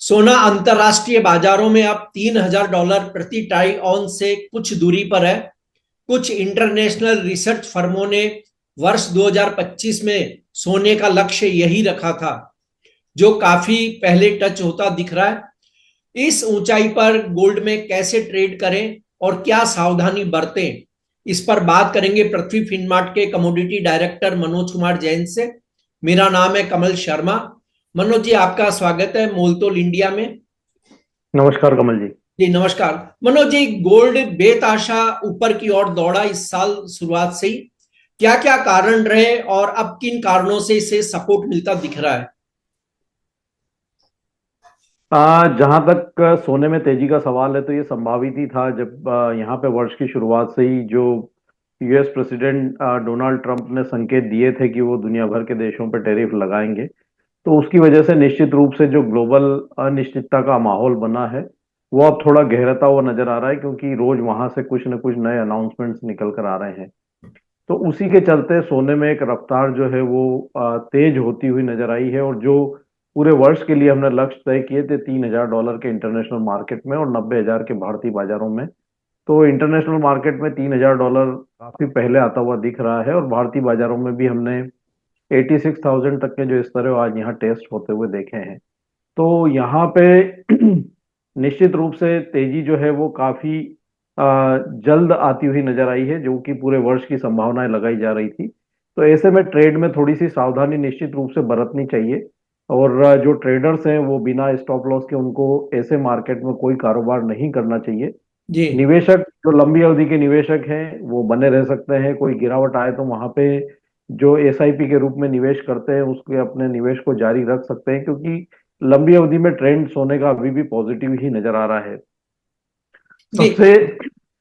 सोना अंतरराष्ट्रीय बाजारों में अब $3,000 प्रति ट्राई ऑन से कुछ दूरी पर है। कुछ इंटरनेशनल रिसर्च फर्मों ने वर्ष 2025 में सोने का लक्ष्य यही रखा था, जो काफी पहले टच होता दिख रहा है। इस ऊंचाई पर गोल्ड में कैसे ट्रेड करें और क्या सावधानी बरतें, इस पर बात करेंगे पृथ्वी फिनमार्ट के कमोडिटी डायरेक्टर मनोज कुमार जैन से। मेरा नाम है कमल शर्मा। मनोज जी, आपका स्वागत है मोलतोल इंडिया में। नमस्कार कमल जी। जी नमस्कार। मनोज जी, गोल्ड बेतहाशा ऊपर की ओर दौड़ा इस साल शुरुआत से ही। क्या क्या कारण रहे और अब किन कारणों से इसे सपोर्ट मिलता दिख रहा है? जहां तक सोने में तेजी का सवाल है तो ये संभावित ही था जब यहाँ पे वर्ष की शुरुआत से ही जो यूएस प्रेसिडेंट डोनाल्ड ट्रंप ने संकेत दिए थे कि वो दुनिया भर के देशों पर टैरिफ लगाएंगे। तो उसकी वजह से निश्चित रूप से जो ग्लोबल अनिश्चितता का माहौल बना है वो अब थोड़ा गहराता हुआ नजर आ रहा है, क्योंकि रोज वहां से कुछ न कुछ नए अनाउंसमेंट्स निकल कर आ रहे हैं। तो उसी के चलते सोने में एक रफ्तार जो है वो तेज होती हुई नजर आई है। और जो पूरे वर्ष के लिए हमने लक्ष्य तय किए थे $3,000 के इंटरनेशनल मार्केट में और 90,000 के भारतीय बाजारों में, तो इंटरनेशनल मार्केट में $3,000 काफी पहले आता हुआ दिख रहा है और भारतीय बाजारों में भी हमने 86,000 तक के जो स्तर है वो आज यहाँ टेस्ट होते हुए देखे हैं। तो यहाँ पे निश्चित रूप से तेजी जो है वो काफी जल्द आती हुई नजर आई है, जो कि पूरे वर्ष की संभावनाएं लगाई जा रही थी। तो ऐसे में ट्रेड में थोड़ी सी सावधानी निश्चित रूप से बरतनी चाहिए। और जो ट्रेडर्स हैं वो बिना स्टॉप लॉस के उनको ऐसे मार्केट में कोई कारोबार नहीं करना चाहिए। जी। निवेशक जो लंबी अवधि के निवेशक हैं वो बने रह सकते हैं, कोई गिरावट आए तो वहां पे जो एसआईपी के रूप में निवेश करते हैं उसके अपने निवेश को जारी रख सकते हैं, क्योंकि लंबी अवधि में ट्रेंड सोने का अभी भी पॉजिटिव ही नजर आ रहा है। जी। सबसे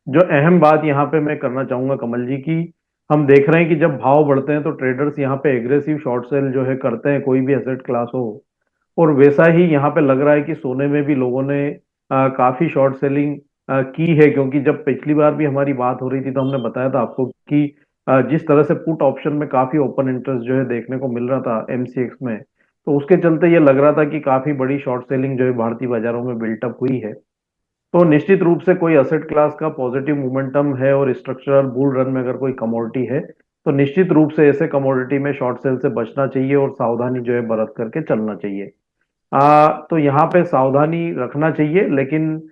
जो अहम बात यहाँ पे मैं करना चाहूंगा कमल जी की, हम देख रहे हैं कि जब भाव बढ़ते हैं तो ट्रेडर्स यहाँ पे एग्रेसिव शॉर्ट सेल जो है करते हैं, कोई भी एसेट क्लास हो। और वैसा ही यहाँ पे लग रहा है कि सोने में भी लोगों ने काफी शॉर्ट सेलिंग की है, क्योंकि जब पिछली बार भी हमारी बात हो रही थी तो हमने बताया था आपको कि जिस तरह से पुट ऑप्शन में काफी ओपन इंटरेस्ट जो है देखने को मिल रहा था एमसीएक्स में, तो उसके चलते ये लग रहा था कि काफी बड़ी शॉर्ट सेलिंग जो है भारतीय बाजारों में बिल्टअप हुई है। तो निश्चित रूप से कोई असेट क्लास का पॉजिटिव मोमेंटम है और स्ट्रक्चरल बुल रन में अगर कोई कमोडिटी है तो निश्चित रूप से ऐसे कमोडिटी में शॉर्ट सेल से बचना चाहिए और सावधानी जो है बरत करके चलना चाहिए। तो यहाँ पे सावधानी रखना चाहिए, लेकिन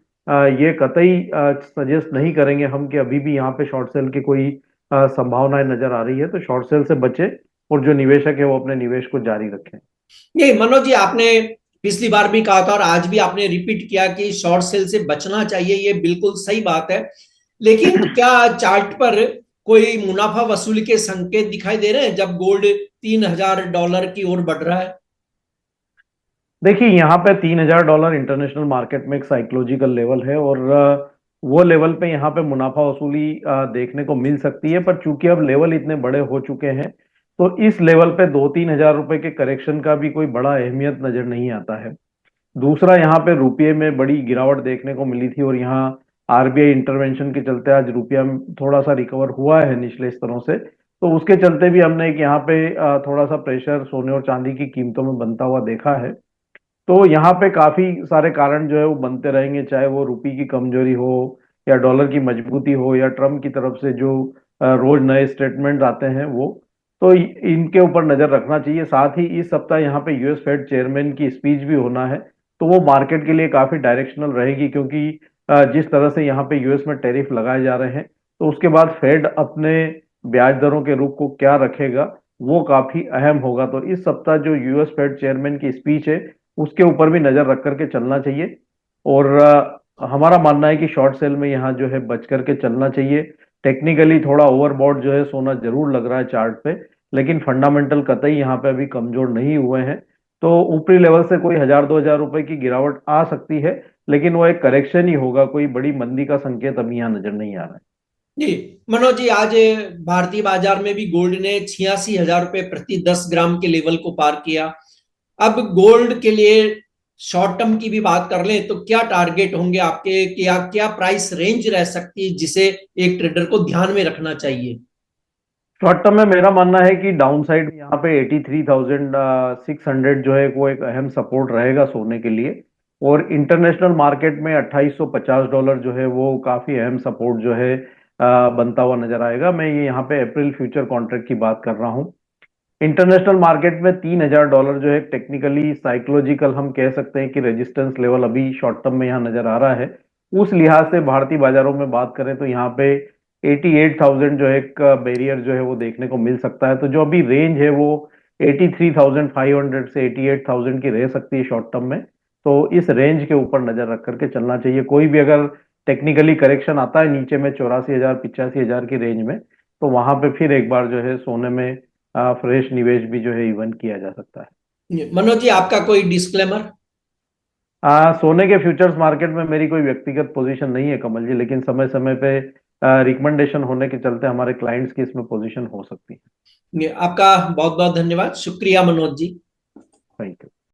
ये कतई सजेस्ट नहीं करेंगे हम कि अभी भी यहाँ पे शॉर्ट सेल की कोई संभावनाएं नजर आ रही है तो शॉर्ट सेल से बचे और जो निवेशक है वो अपने निवेश को जारी रखें। ये मनोज जी, आपने पिछली बार भी कहा था और आज भी आपने रिपीट किया कि शॉर्ट सेल से बचना चाहिए। ये बिल्कुल सही बात है, लेकिन क्या चार्ट पर कोई मुनाफा वसूली के संकेत दिखाई दे रहे हैं जब गोल्ड $3,000 की ओर बढ़ रहा है? देखिए यहाँ पे $3,000 इंटरनेशनल मार्केट में एक साइकोलॉजिकल लेवल है और वो लेवल पे यहाँ पे मुनाफा वसूली देखने को मिल सकती है, पर चूंकि अब लेवल इतने बड़े हो चुके हैं तो इस लेवल पे 2-3 हज़ार रुपए के करेक्शन का भी कोई बड़ा अहमियत नजर नहीं आता है। दूसरा, यहाँ पे रुपये में बड़ी गिरावट देखने को मिली थी और यहाँ आरबीआई इंटरवेंशन के चलते आज रुपया थोड़ा सा रिकवर हुआ है निचले स्तरों से। तो उसके चलते भी हमने एक यहाँ पे थोड़ा सा प्रेशर सोने और चांदी की कीमतों में बनता हुआ देखा है। तो यहाँ पे काफी सारे कारण जो है वो बनते रहेंगे, चाहे वो रुपये की कमजोरी हो या डॉलर की मजबूती हो या ट्रम्प की तरफ से जो रोज नए स्टेटमेंट आते हैं वो। तो इनके ऊपर नजर रखना चाहिए। साथ ही इस सप्ताह यहाँ पे यूएस फेड चेयरमैन की स्पीच भी होना है, तो वो मार्केट के लिए काफी डायरेक्शनल रहेगी, क्योंकि जिस तरह से यहाँ पे यूएस में टैरिफ लगाए जा रहे हैं तो उसके बाद फेड अपने ब्याज दरों के रुख को क्या रखेगा वो काफी अहम होगा। तो इस सप्ताह जो यूएस फेड चेयरमैन की स्पीच है उसके ऊपर भी नजर रख करके चलना चाहिए। और हमारा मानना है कि शॉर्ट सेल में यहाँ जो है बच करके चलना चाहिए। टेक्निकली थोड़ा ओवरबॉट जो है सोना जरूर लग रहा है चार्ट पे, लेकिन फंडामेंटल कतई यहाँ पे अभी कमजोर नहीं हुए हैं। तो ऊपरी लेवल से कोई 1,000-2,000 रुपए की गिरावट आ सकती है, लेकिन वो एक करेक्शन ही होगा, कोई बड़ी मंदी का संकेत अभी यहाँ नजर नहीं आ रहा है। जी। मनोज जी, आज भारतीय बाजार में भी गोल्ड ने $86,000 प्रति 10 ग्राम के लेवल को पार किया। अब गोल्ड के लिए शॉर्ट टर्म की भी बात कर लें तो क्या टारगेट होंगे आपके? क्या क्या प्राइस रेंज रह सकती है जिसे एक ट्रेडर को ध्यान में रखना चाहिए? शॉर्ट टर्म में मेरा मानना है कि डाउन साइड यहाँ पे 83,600 जो है वो एक अहम सपोर्ट रहेगा सोने के लिए। और इंटरनेशनल मार्केट में $2850 जो है वो काफी अहम सपोर्ट जो है बनता हुआ नजर आएगा। मैं ये यहाँ पे अप्रैल फ्यूचर कॉन्ट्रैक्ट की बात कर रहा हूँ। इंटरनेशनल मार्केट में $3000 जो है टेक्निकली साइकोलॉजिकल हम कह सकते हैं कि रेजिस्टेंस लेवल अभी शॉर्ट टर्म में यहाँ नजर आ रहा है। उस लिहाज से भारतीय बाजारों में बात करें तो यहाँ पे 88,000 जो है एक बैरियर जो है वो देखने को मिल सकता है। तो जो अभी रेंज है वो 83,500 से 88,000 की रह सकती है शॉर्ट टर्म में। तो इस रेंज के ऊपर नजर रख करके चलना चाहिए। कोई भी अगर टेक्निकली करेक्शन आता है नीचे में 84,000 85,000 की रेंज में, तो वहां पे फिर एक बार जो है सोने में फ्रेश निवेश भी जो है इवन किया जा सकता है। मनोज जी, आपका कोई डिस्क्लेमर? सोने के फ्यूचर्स मार्केट में मेरी कोई व्यक्तिगत पोजीशन नहीं है कमल जी, लेकिन समय समय पे रिकमेंडेशन होने के चलते हमारे क्लाइंट्स की इसमें पोजीशन हो सकती है। आपका बहुत बहुत धन्यवाद, शुक्रिया मनोज जी। Thank you.